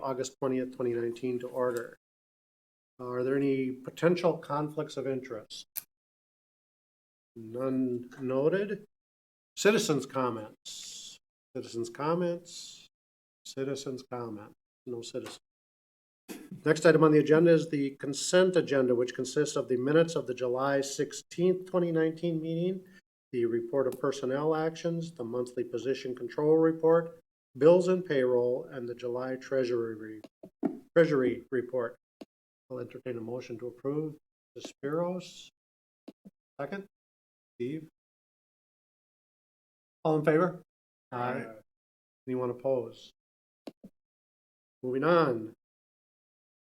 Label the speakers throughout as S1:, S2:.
S1: August 20th, 2019 to order. Are there any potential conflicts of interest? None noted. Citizens' comments. Citizens' comments. Citizens' comment. No citizens. Next item on the agenda is the consent agenda, which consists of the minutes of the July 16th, 2019 meeting, the report of personnel actions, the monthly position control report, bills and payroll, and the July treasury report. I'll entertain a motion to approve. Mr. Spiros. Second. Steve. All in favor? Aye. Anyone opposed? Moving on.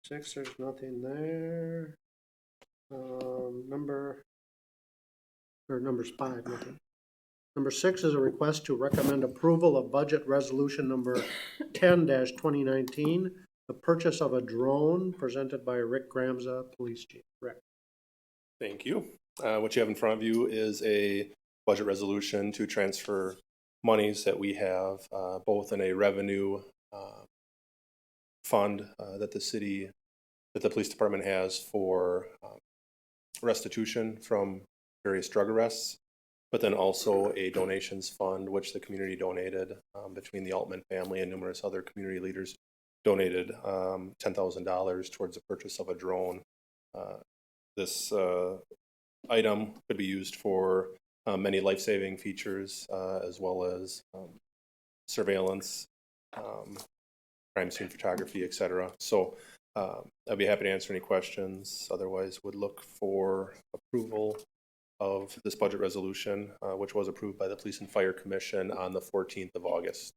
S1: 6, there's nothing there. Numbers 5, nothing. Number 6 is a request to recommend approval of budget resolution number 10-2019, the purchase of a drone, presented by Rick Gramza, Police Chief. Rick.
S2: Thank you. What you have in front of you is a budget resolution to transfer monies that we have both in a revenue fund that the police department has for restitution from various drug arrests, but then also a donations fund which the community donated between the Altman family and numerous other community leaders donated $10,000 towards the purchase of a drone. This item could be used for many life-saving features as well as surveillance, crime scene photography, etc. So I'd be happy to answer any questions. Otherwise, would look for approval of this budget resolution, which was approved by the Police and Fire Commission on the 14th of August.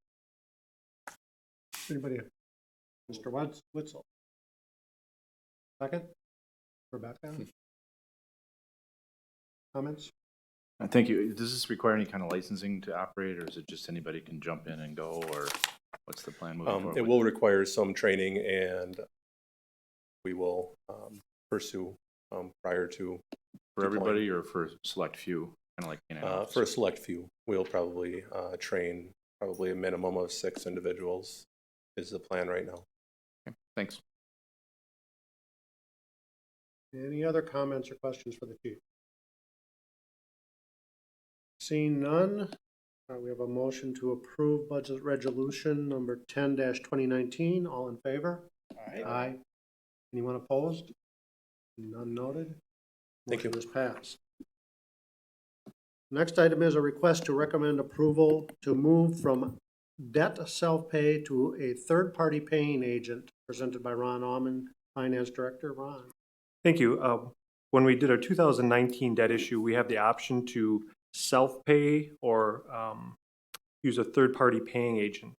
S1: Anybody? Mr. Witzel. Second. Rebecca. Comments?
S3: Thank you. Does this require any kind of licensing to operate, or is it just anybody can jump in and go, or what's the plan moving forward?
S2: It will require some training, and we will pursue prior to.
S3: For everybody, or for select few, kind of like
S2: for a select few, we'll probably train probably a minimum of 6 individuals is the plan right now.
S3: Okay, thanks.
S1: Any other comments or questions for the chief? Seeing none, we have a motion to approve budget resolution number 10-2019. All in favor?
S2: Aye.
S1: Aye. Anyone opposed? None noted.
S2: Thank you.
S1: Motion is passed. Next item is a request to recommend approval to move from debt self-pay to a third-party paying agent, presented by Ron Aumann, Finance Director. Ron.
S4: Thank you. When we did our 2019 debt issue, we have the option to self-pay or use a third-party paying agent.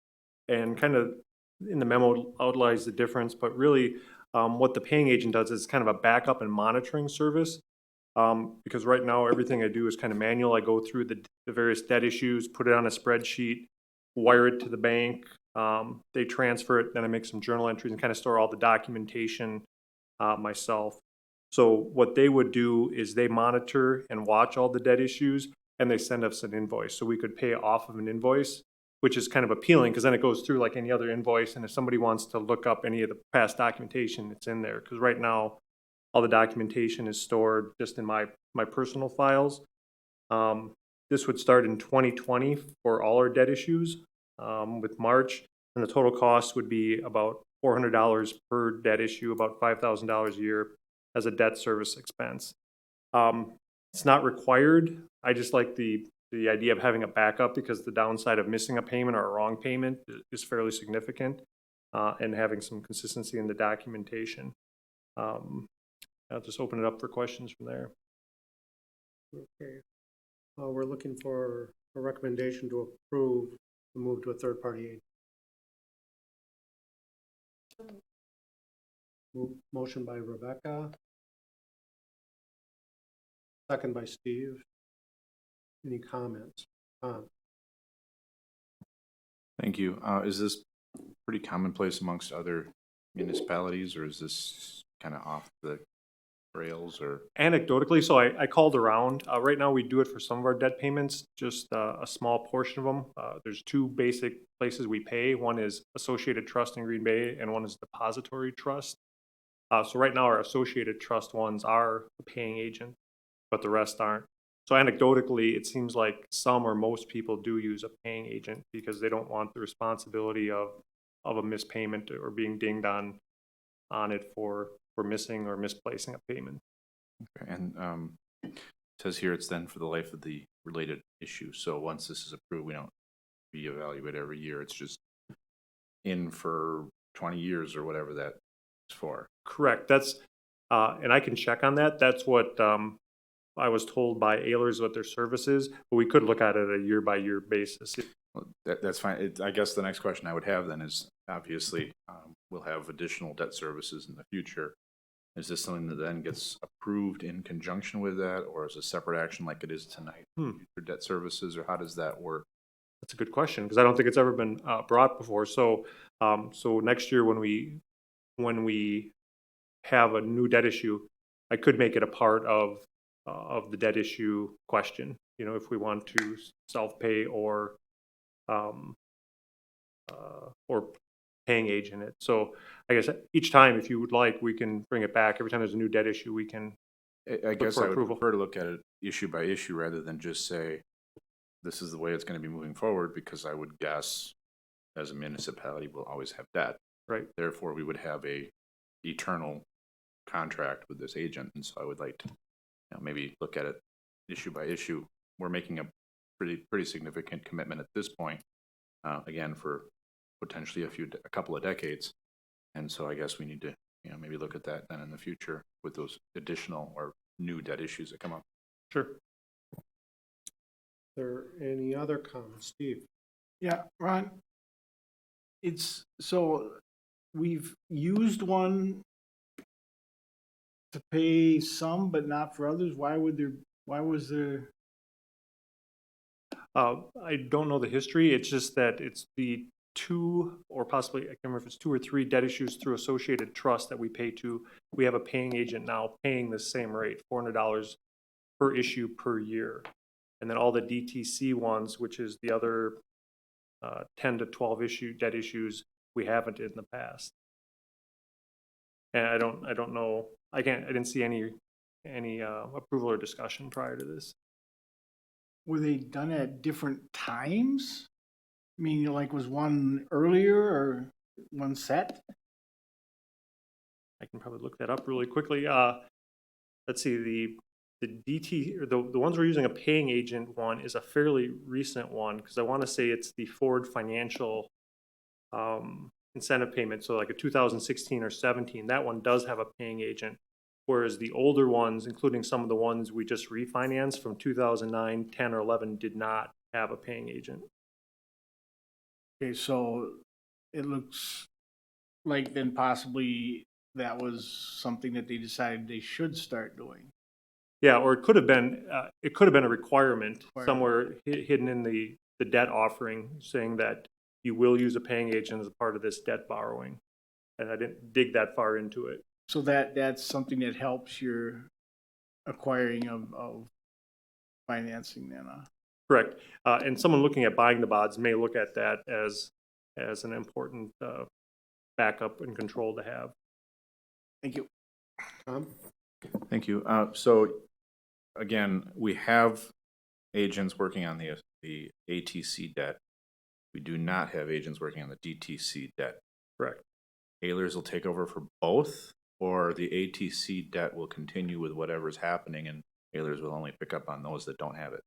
S4: And kind of in the memo outlines the difference, but really what the paying agent does is kind of a backup and monitoring service. Because right now everything I do is kind of manual. I go through the various debt issues, put it on a spreadsheet, wire it to the bank. They transfer it, then I make some journal entries and kind of store all the documentation myself. So what they would do is they monitor and watch all the debt issues, and they send us an invoice. So we could pay off of an invoice, which is kind of appealing because then it goes through like any other invoice. And if somebody wants to look up any of the past documentation, it's in there. Because right now, all the documentation is stored just in my personal files. This would start in 2020 for all our debt issues with March, and the total cost would be about $400 per debt issue, about $5,000 a year as a debt service expense. It's not required. I just like the idea of having a backup because the downside of missing a payment or a wrong payment is fairly significant, and having some consistency in the documentation. I'll just open it up for questions from there.
S1: Okay. We're looking for a recommendation to approve the move to a third-party agent. Motion by Rebecca. Second by Steve. Any comments?
S3: Thank you. Is this pretty commonplace amongst other municipalities, or is this kind of off the rails or?
S4: Anecdotally, so I called around. Right now, we do it for some of our debt payments, just a small portion of them. There's two basic places we pay. One is Associated Trust in Green Bay, and one is Depository Trust. So right now, our Associated Trust ones are the paying agent, but the rest aren't. So anecdotally, it seems like some or most people do use a paying agent because they don't want the responsibility of a mispayment or being dinged on it for missing or misplacing a payment.
S3: Okay, and it says here it's then for the life of the related issue. So once this is approved, we don't reevaluate every year. It's just in for 20 years or whatever that is for.
S4: Correct. That's, and I can check on that. That's what I was told by Ehlers what their service is, but we could look at it a year by year basis.
S3: Well, that's fine. I guess the next question I would have then is, obviously, we'll have additional debt services in the future. Is this something that then gets approved in conjunction with that, or is a separate action like it is tonight for debt services, or how does that work?
S4: That's a good question because I don't think it's ever been brought before. So, so next year when we have a new debt issue, I could make it a part of the debt issue question. You know, if we want to self-pay or paying agent it. So I guess each time, if you would like, we can bring it back. Every time there's a new debt issue, we can.
S3: I guess
S4: for
S3: I would
S4: approval.
S3: prefer to look at it issue by issue rather than just say, this is the way it's going to be moving forward, because I would guess as a municipality, we'll always have debt.
S4: Right.
S3: Therefore, we would have a eternal contract with this agent. And so I would like to, maybe look at it issue by issue. We're making a pretty significant commitment at this point, again, for potentially a couple of decades. And so I guess we need to, maybe look at that then in the future with those additional or new debt issues that come up.
S4: Sure.
S1: There any other comments, Steve?
S5: Yeah, Ron, so we've used one to pay some, but not for others. Why was there?
S4: I don't know the history. It's just that it's the two, or possibly, I can't remember if it's two or three debt issues through Associated Trust that we pay to. We have a paying agent now paying the same rate, $400 per issue per year. And then all the DTC ones, which is the other 10 to 12 debt issues, we haven't in the past. And I don't know. I didn't see any approval or discussion prior to this.
S5: Were they done at different times? I mean, like, was one earlier or one set?
S4: I can probably look that up really quickly. Let's see, the DT, or the ones we're using a paying agent one is a fairly recent one, because I want to say it's the Ford Financial incentive payment. So like a 2016 or 17, that one does have a paying agent. Whereas the older ones, including some of the ones we just refinanced from 2009, 10, or 11, did not have a paying agent.
S5: Okay, so it looks like then possibly that was something that they decided they should start doing.
S4: Yeah, or it could have been a requirement somewhere hidden in the debt offering, saying that you will use a paying agent as a part of this debt borrowing. And I didn't dig that far into it.
S5: So that's something that helps your acquiring of financing then.
S4: Correct. And someone looking at buying the bonds may look at that as an important backup and control to have.
S5: Thank you.
S1: Tom?
S3: Thank you. So again, we have agents working on the ATC debt. We do not have agents working on the DTC debt.
S4: Correct.
S3: Ehlers will take over for both, or the ATC debt will continue with whatever's happening, and Ehlers will only pick up on those that don't have it.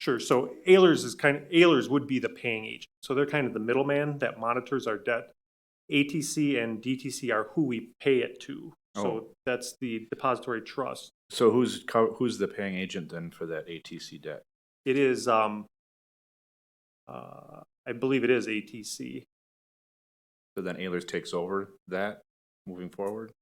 S4: Sure. So Ehlers would be the paying agent. So they're kind of the middleman that monitors our debt. ATC and DTC are who we pay it to. So that's the depository trust.
S3: So who's the paying agent then for that ATC debt?
S4: It is, I believe it is ATC.
S3: So then Ehlers takes over that moving forward?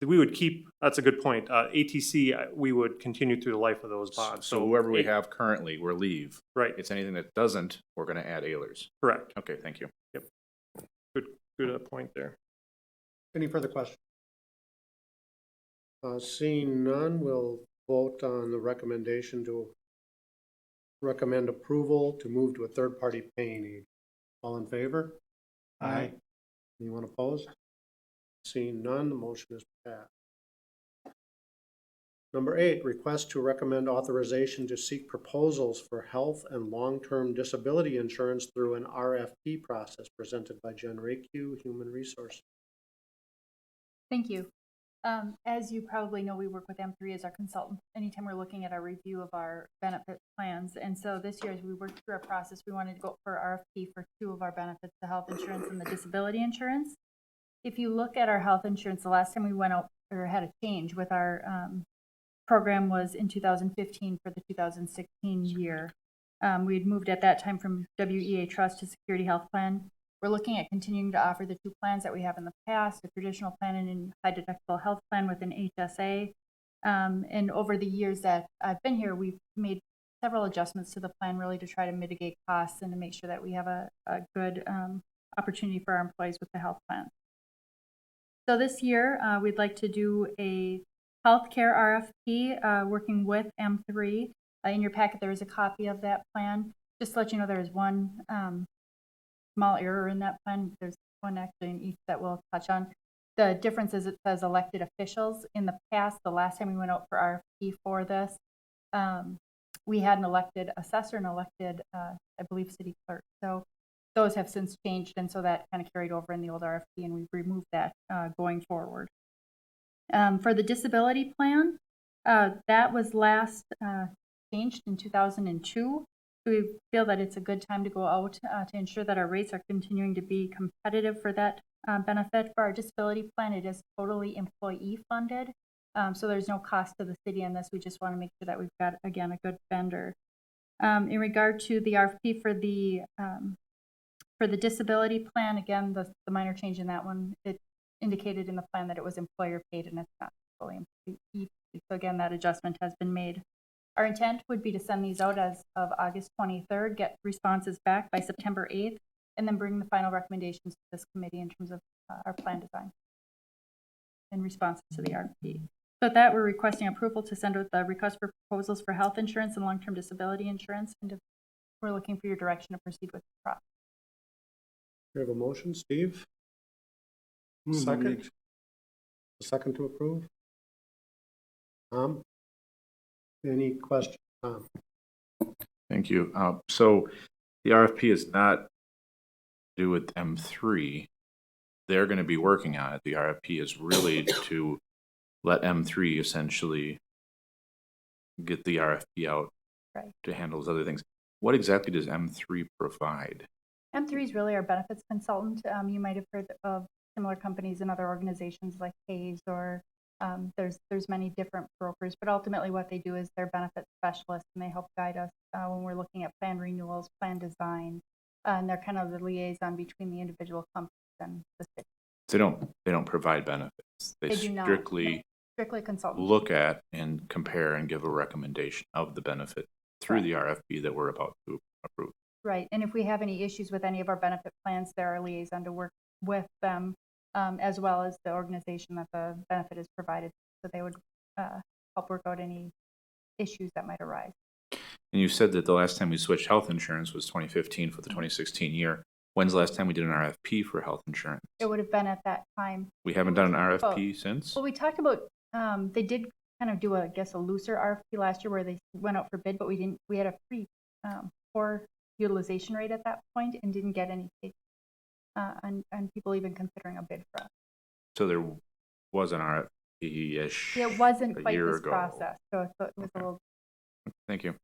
S4: We would keep, that's a good point. ATC, we would continue through the life of those bonds.
S3: So whoever we have currently, we'll leave.
S4: Right.
S3: It's anything that doesn't, we're going to add Ehlers.
S4: Correct.
S3: Okay, thank you.
S4: Yep. Good point there.
S1: Any further questions? Seeing none, we'll vote on the recommendation to recommend approval to move to a third-party paying agent. All in favor?
S5: Aye.
S1: Anyone opposed? Seeing none, the motion is passed. Number 8, request to recommend authorization to seek proposals for health and long-term disability insurance through an RFP process presented by Jen Rakew, Human Resources.
S6: Thank you. As you probably know, we work with M3 as our consultant anytime we're looking at our review of our benefit plans. And so this year, as we worked through our process, we wanted to go for RFP for 2 of our benefits, the health insurance and the disability insurance. If you look at our health insurance, the last time we went out or had a change with our program was in 2015 for the 2016 year. We had moved at that time from WEA Trust to Security Health Plan. We're looking at continuing to offer the 2 plans that we have in the past, a traditional plan and a high deductible health plan with an HSA. And over the years that I've been here, we've made several adjustments to the plan really to try to mitigate costs and to make sure that we have a good opportunity for our employees with the health plan. So this year, we'd like to do a healthcare RFP working with M3. In your packet, there is a copy of that plan. Just to let you know, there is one small error in that plan. There's one actually in each that we'll touch on. The difference is it says elected officials. In the past, the last time we went out for RFP for this, we had an elected assessor and elected, I believe, city clerk. So those have since changed, and so that kind of carried over in the old RFP, and we've removed that going forward. For the disability plan, that was last changed in 2002. So we feel that it's a good time to go out to ensure that our rates are continuing to be competitive for that benefit. For our disability plan, it is totally employee funded. So there's no cost to the city on this. We just want to make sure that we've got, again, a good vendor. In regard to the RFP for the disability plan, again, the minor change in that one, it indicated in the plan that it was employer paid and it's not fully employee. So again, that adjustment has been made. Our intent would be to send these out as of August 23rd, get responses back by September 8th, and then bring the final recommendations to this committee in terms of our plan design in response to the RFP. So at that, we're requesting approval to send out the request for proposals for health insurance and long-term disability insurance, and we're looking for your direction to proceed with the process.
S1: We have a motion, Steve? Second? A second to approve? Tom? Any questions, Tom?
S3: Thank you. So the RFP is not due with M3. They're going to be working on it. The RFP is really to let M3 essentially get the RFP out to handle those other things. What exactly does M3 provide?
S6: M3 is really our benefits consultant. You might have heard of similar companies and other organizations like Hayes or there's many different brokers, but ultimately what they do is they're benefit specialists and they help guide us when we're looking at plan renewals, plan design, and they're kind of the liaison between the individual companies and the city.
S3: They don't provide benefits. They
S6: do not.
S3: strictly
S6: Consultant.
S3: look at and compare and give a recommendation of the benefit through the RFP that we're about to approve.
S6: Right, and if we have any issues with any of our benefit plans, they're our liaison to work with them, as well as the organization that the benefit is provided, so they would help work out any issues that might arise.
S3: And you said that the last time we switched health insurance was 2015 for the 2016 year. When's the last time we did an RFP for health insurance?
S6: It would have been at that time.
S3: We haven't done an RFP since?
S6: Well, we talked about, they did kind of do a looser RFP last year where they went out for bid, but we had a pretty poor utilization rate at that point and didn't get any and people even considering a bid for us.
S3: So there was an RFP-ish.
S6: It wasn't
S3: a
S6: quite
S3: year
S6: this
S3: ago.
S6: process, so it was a little.
S3: Thank you.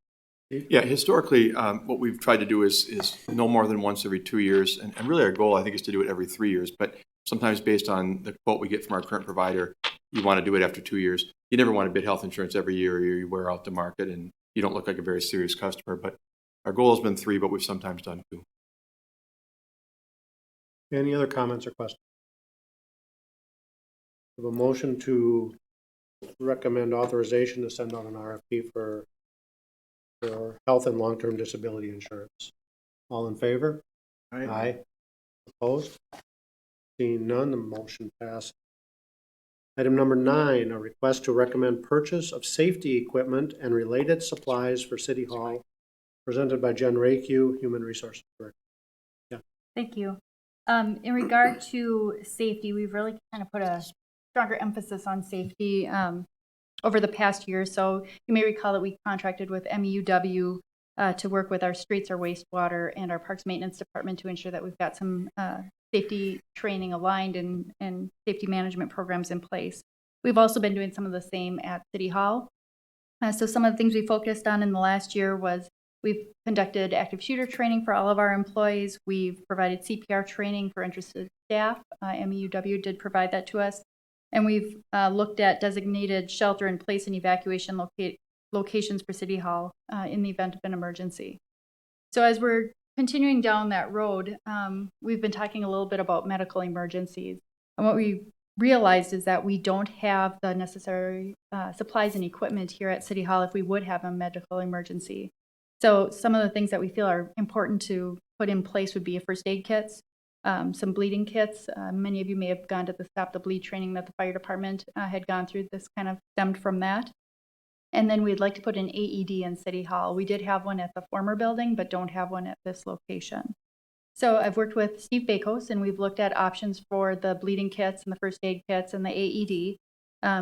S7: Yeah, historically, what we've tried to do is no more than once every 2 years. And really our goal, I think, is to do it every 3 years. But sometimes based on the quote we get from our current provider, you want to do it after 2 years. You never want to bid health insurance every year or you wear out the market and you don't look like a very serious customer. But our goal has been 3, but we've sometimes done 2.
S1: Any other comments or questions? We have a motion to recommend authorization to send out an RFP for health and long-term disability insurance. All in favor? Aye. Opposed? Seeing none, the motion passes. Item number 9, a request to recommend purchase of safety equipment and related supplies for City Hall, presented by Jen Rakew, Human Resources Director.
S6: Thank you. In regard to safety, we've really kind of put a stronger emphasis on safety over the past year. So you may recall that we contracted with MEUW to work with our streets, our wastewater, and our parks maintenance department to ensure that we've got some safety training aligned and safety management programs in place. We've also been doing some of the same at City Hall. So some of the things we focused on in the last year was we've conducted active shooter training for all of our employees. We've provided CPR training for interested staff. MEUW did provide that to us. And we've looked at designated shelter in place and evacuation locations for City Hall in the event of an emergency. So as we're continuing down that road, we've been talking a little bit about medical emergencies. And what we realized is that we don't have the necessary supplies and equipment here at City Hall if we would have a medical emergency. So some of the things that we feel are important to put in place would be a first aid kits, some bleeding kits. Many of you may have gone to the Stop the Bleed training that the fire department had gone through. This kind of stemmed from that. And then we'd like to put an AED in City Hall. We did have one at the former building, but don't have one at this location. So I've worked with Steve Bakos, and we've looked at options for the bleeding kits and the first aid kits and the AED,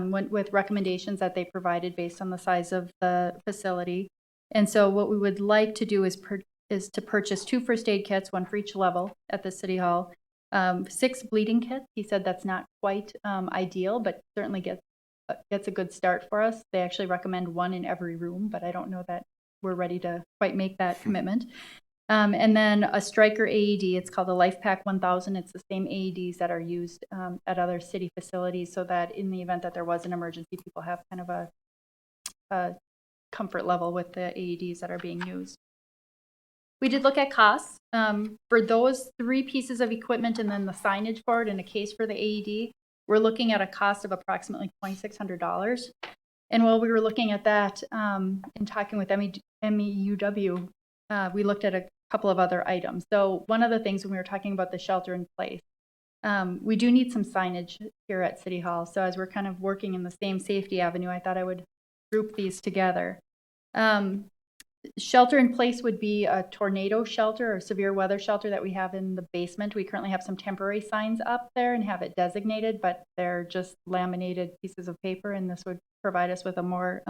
S6: went with recommendations that they provided based on the size of the facility. And so what we would like to do is to purchase 2 first aid kits, 1 for each level at the City Hall, 6 bleeding kits. He said that's not quite ideal, but certainly gets a good start for us. They actually recommend 1 in every room, but I don't know that we're ready to quite make that commitment. And then a Stryker AED, it's called the Life Pack 1000. It's the same AEDs that are used at other city facilities, so that in the event that there was an emergency, people have kind of a comfort level with the AEDs that are being used. We did look at costs for those 3 pieces of equipment and then the signage for it and a case for the AED. We're looking at a cost of approximately $2,600. And while we were looking at that and talking with MEUW, we looked at a couple of other items. So one of the things when we were talking about the shelter in place, we do need some signage here at City Hall. So as we're kind of working in the same safety avenue, I thought I would group these together. Shelter in place would be a tornado shelter or severe weather shelter that we have in the basement. We currently have some temporary signs up there and have it designated, but they're just laminated pieces of paper, and this would provide us with a more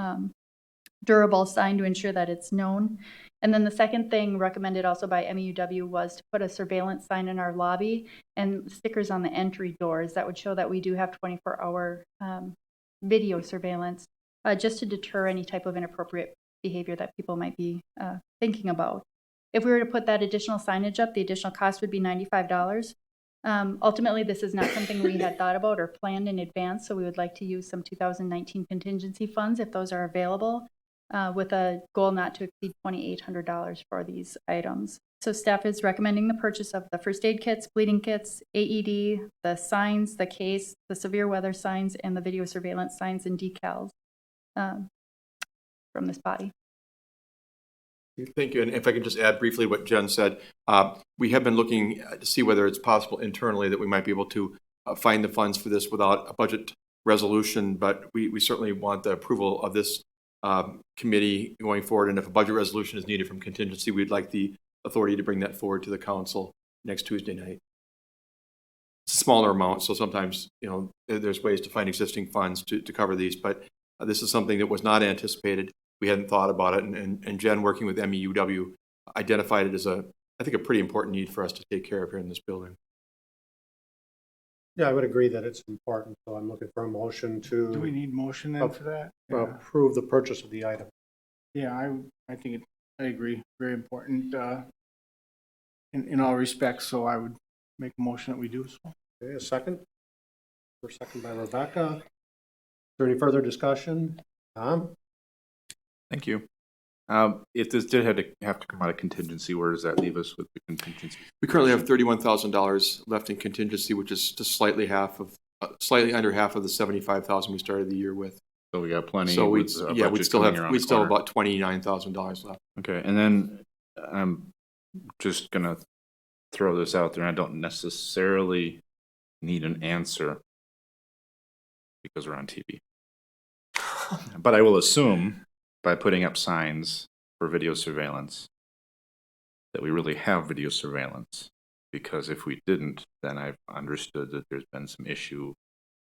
S6: durable sign to ensure that it's known. And then the second thing recommended also by MEUW was to put a surveillance sign in our lobby and stickers on the entry doors that would show that we do have 24-hour video surveillance, just to deter any type of inappropriate behavior that people might be thinking about. If we were to put that additional signage up, the additional cost would be $95. Ultimately, this is not something we had thought about or planned in advance, so we would like to use some 2019 contingency funds if those are available, with a goal not to exceed $2,800 for these items. So staff is recommending the purchase of the first aid kits, bleeding kits, AED, the signs, the case, the severe weather signs, and the video surveillance signs and decals from this body.
S7: Thank you. And if I could just add briefly what Jen said, we have been looking to see whether it's possible internally that we might be able to find the funds for this without a budget resolution, but we certainly want the approval of this committee going forward. And if a budget resolution is needed from contingency, we'd like the authority to bring that forward to the council next Tuesday night. It's a smaller amount, so sometimes, there's ways to find existing funds to cover these, but this is something that was not anticipated. We hadn't thought about it, and Jen, working with MEUW, identified it as I think a pretty important need for us to take care of here in this building.
S1: Yeah, I would agree that it's important, so I'm looking for a motion to
S5: Do we need motion then for that?
S1: approve the purchase of the item.
S5: Yeah, I think I agree. Very important in all respects, so I would make a motion that we do so.
S1: Okay, a second? First second by Rebecca. Is there any further discussion? Tom?
S3: Thank you. If this did have to come out of contingency, where does that leave us with the contingency?
S7: We currently have $31,000 left in contingency, which is just slightly under half of the $75,000 we started the year with.
S3: So we got plenty.
S7: So we'd still have
S3: corner.
S7: about $29,000 left.
S3: Okay, and then I'm just gonna throw this out there. I don't necessarily need an answer. because we're on TV. But I will assume by putting up signs for video surveillance that we really have video surveillance. Because if we didn't, then I've understood that there's been some issue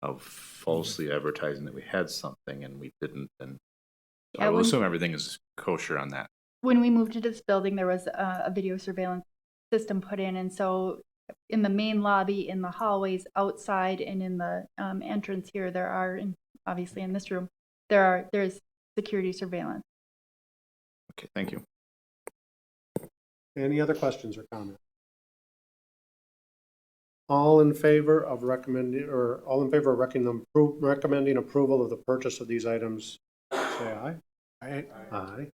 S3: of falsely advertising that we had something and we didn't. And so I
S6: Yeah,
S3: will
S6: when-
S3: assume everything is kosher on that.
S6: When we moved into this building, there was a video surveillance system put in, and so in the main lobby, in the hallways, outside, and in the entrance here, there are, and obviously in this room, there's security surveillance.
S3: Okay, thank you.
S1: Any other questions or comments? All in favor of recommending approval of the purchase of these items, say aye.
S5: I,
S1: Aye.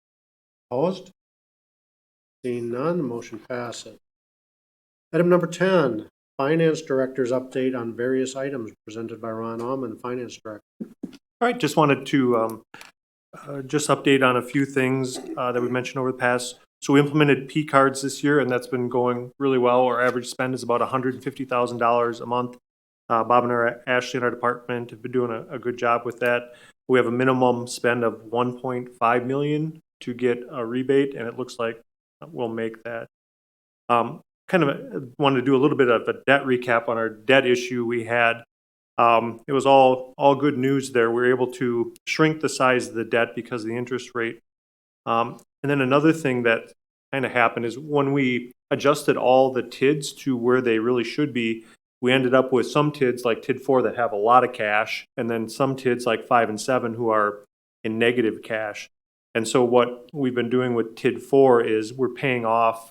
S1: Opposed? Seeing none, the motion passes. Item number 10, Finance Director's update on various items presented by Ron Allman, Finance Director.
S4: All right, just wanted to just update on a few things that we mentioned over the past. So we implemented P cards this year, and that's been going really well. Our average spend is about $150,000 a month. Bob and Ashley in our department have been doing a good job with that. We have a minimum spend of $1.5 million to get a rebate, and it looks like we'll make that. Wanted to do a little bit of a debt recap on our debt issue we had. It was all good news there. We were able to shrink the size of the debt because of the interest rate. And then another thing that kind of happened is when we adjusted all the TIDs to where they really should be, we ended up with some TIDs like TID 4 that have a lot of cash, and then some TIDs like 5 and 7 who are in negative cash. And so what we've been doing with TID 4 is we're paying off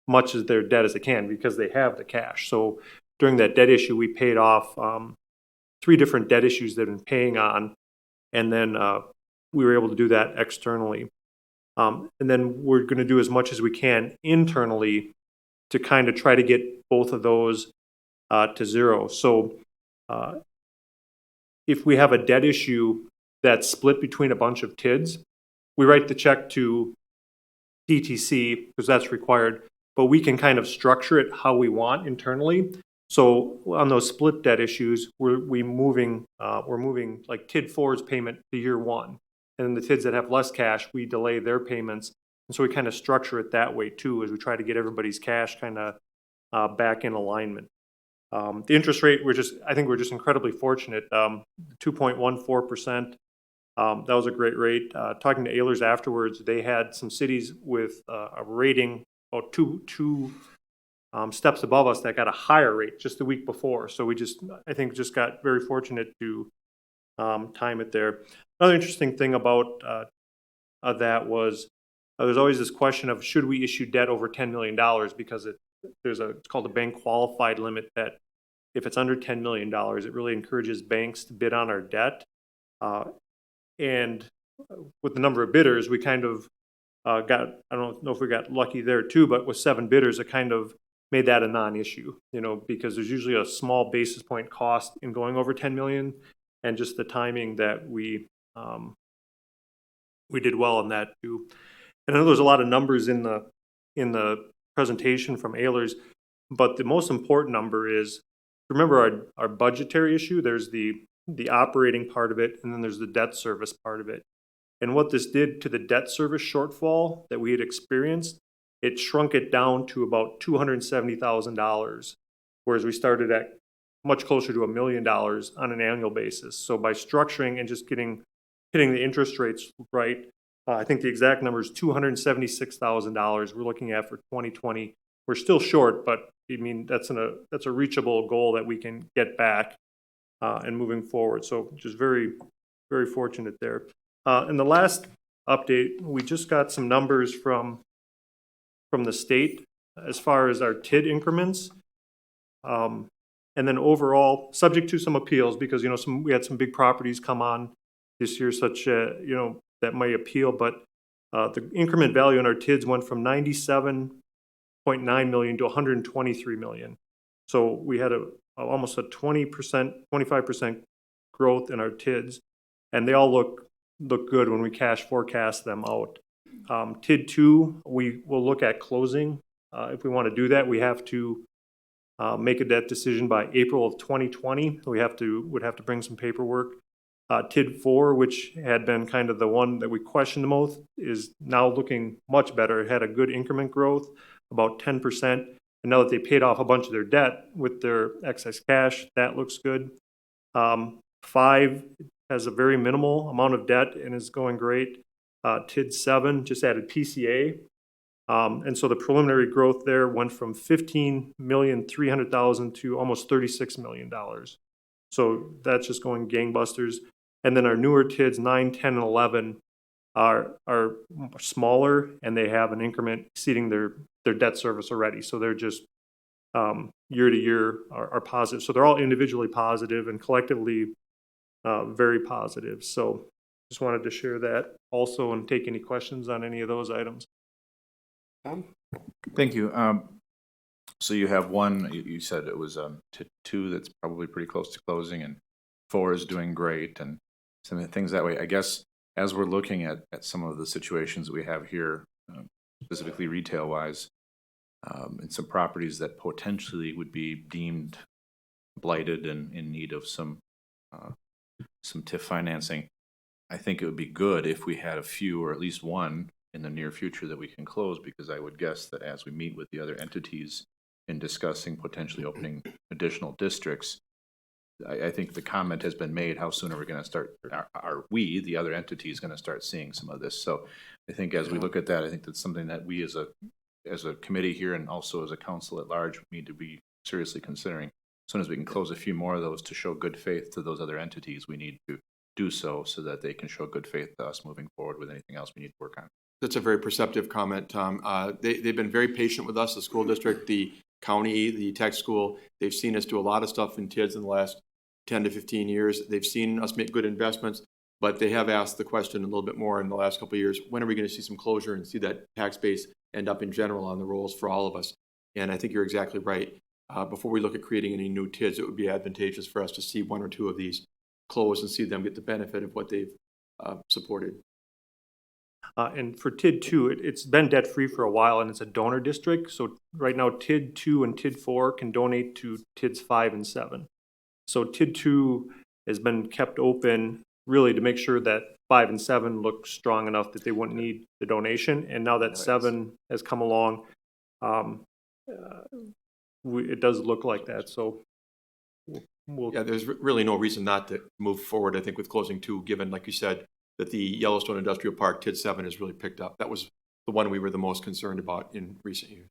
S4: much of their debt as they can because they have the cash. So during that debt issue, we paid off 3 different debt issues that we've been paying on, and then we were able to do that externally. And then we're going to do as much as we can internally to kind of try to get both of those to zero. So if we have a debt issue that's split between a bunch of TIDs, we write the check to DTC because that's required, but we can kind of structure it how we want internally. So on those split debt issues, we're moving like TID 4's payment to year 1. And the TIDs that have less cash, we delay their payments. And so we kind of structure it that way too, as we try to get everybody's cash kind of back in alignment. The interest rate, I think we're just incredibly fortunate. 2.14%. That was a great rate. Talking to Ehlers afterwards, they had some cities with a rating about two steps above us that got a higher rate just the week before. So I think just got very fortunate to time it there. Another interesting thing about that was there's always this question of should we issue debt over $10 million because it's called a bank qualified limit that if it's under $10 million, it really encourages banks to bid on our debt. And with the number of bidders, we kind of I don't know if we got lucky there too, but with 7 bidders, it kind of made that a non-issue, because there's usually a small basis point cost in going over 10 million, and just the timing that we did well on that too. And I know there's a lot of numbers in the presentation from Ehlers, but the most important number is, remember our budgetary issue, there's the operating part of it, and then there's the debt service part of it. And what this did to the debt service shortfall that we had experienced, it shrunk it down to about $270,000, whereas we started at much closer to $1 million on an annual basis. So by structuring and just hitting the interest rates right, I think the exact number is $276,000 we're looking at for 2020. We're still short, but I mean that's a reachable goal that we can get back and moving forward. So just very, very fortunate there. And the last update, we just got some numbers from the state as far as our TID increments. And then overall, subject to some appeals, because we had some big properties come on this year, such that might appeal, but the increment value in our TIDs went from 97.9 million to 123 million. So we had almost a 20%, 25% growth in our TIDs, and they all look good when we cash forecast them out. TID 2, we will look at closing. If we want to do that, we have to make a debt decision by April of 2020. Would have to bring some paperwork. TID 4, which had been kind of the one that we questioned the most, is now looking much better. It had a good increment growth, about 10%. And now that they paid off a bunch of their debt with their excess cash, that looks good. 5 has a very minimal amount of debt and is going great. TID 7 just added PCA. And so the preliminary growth there went from $15,300,000 to almost $36 million. So that's just going gangbusters. And then our newer TIDs, 9, 10, and 11, are smaller, and they have an increment exceeding their debt service already. So they're just year to year are positive. So they're all individually positive and collectively very positive. So just wanted to share that also and take any questions on any of those items.
S1: Tom?
S3: Thank you. So you have one, you said it was TID 2 that's probably pretty close to closing, and 4 is doing great, and some of the things that way. I guess as we're looking at some of the situations we have here, specifically retail-wise, and some properties that potentially would be deemed blighted and in need of some TIF financing, I think it would be good if we had a few, or at least one, in the near future that we can close, because I would guess that as we meet with the other entities in discussing potentially opening additional districts, I think the comment has been made, how soon are we going to start, are we, the other entities, going to start seeing some of this? So I think as we look at that, I think that's something that we as a committee here and also as a council at large need to be seriously considering. As soon as we can close a few more of those to show good faith to those other entities, we need to do so that they can show good faith to us moving forward with anything else we need to work on.
S7: That's a very perceptive comment, Tom. They've been very patient with us, the school district, the county, the tech school. They've seen us do a lot of stuff in TIDS in the last 10 to 15 years. They've seen us make good investments, but they have asked the question a little bit more in the last couple of years, when are we going to see some closure and see that tax base end up in general on the rolls for all of us? And I think you're exactly right. Before we look at creating any new TIDs, it would be advantageous for us to see 1 or 2 of these close and see them get the benefit of what they've supported.
S4: And for TID 2, it's been debt-free for a while, and it's a donor district. So right now, TID 2 and TID 4 can donate to TIDs 5 and 7. So TID 2 has been kept open really to make sure that 5 and 7 look strong enough that they wouldn't need the donation. And now that 7 has come along, it does look like that. So
S7: yeah, there's really no reason not to move forward, I think, with closing 2, given, like you said, that the Yellowstone Industrial Park TID 7 has really picked up. That was the one we were the most concerned about in recent years.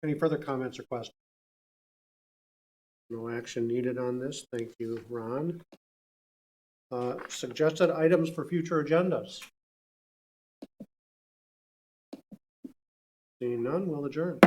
S1: Any further comments or questions? No action needed on this. Thank you, Ron. Suggested items for future agendas. Seeing none, we'll adjourn.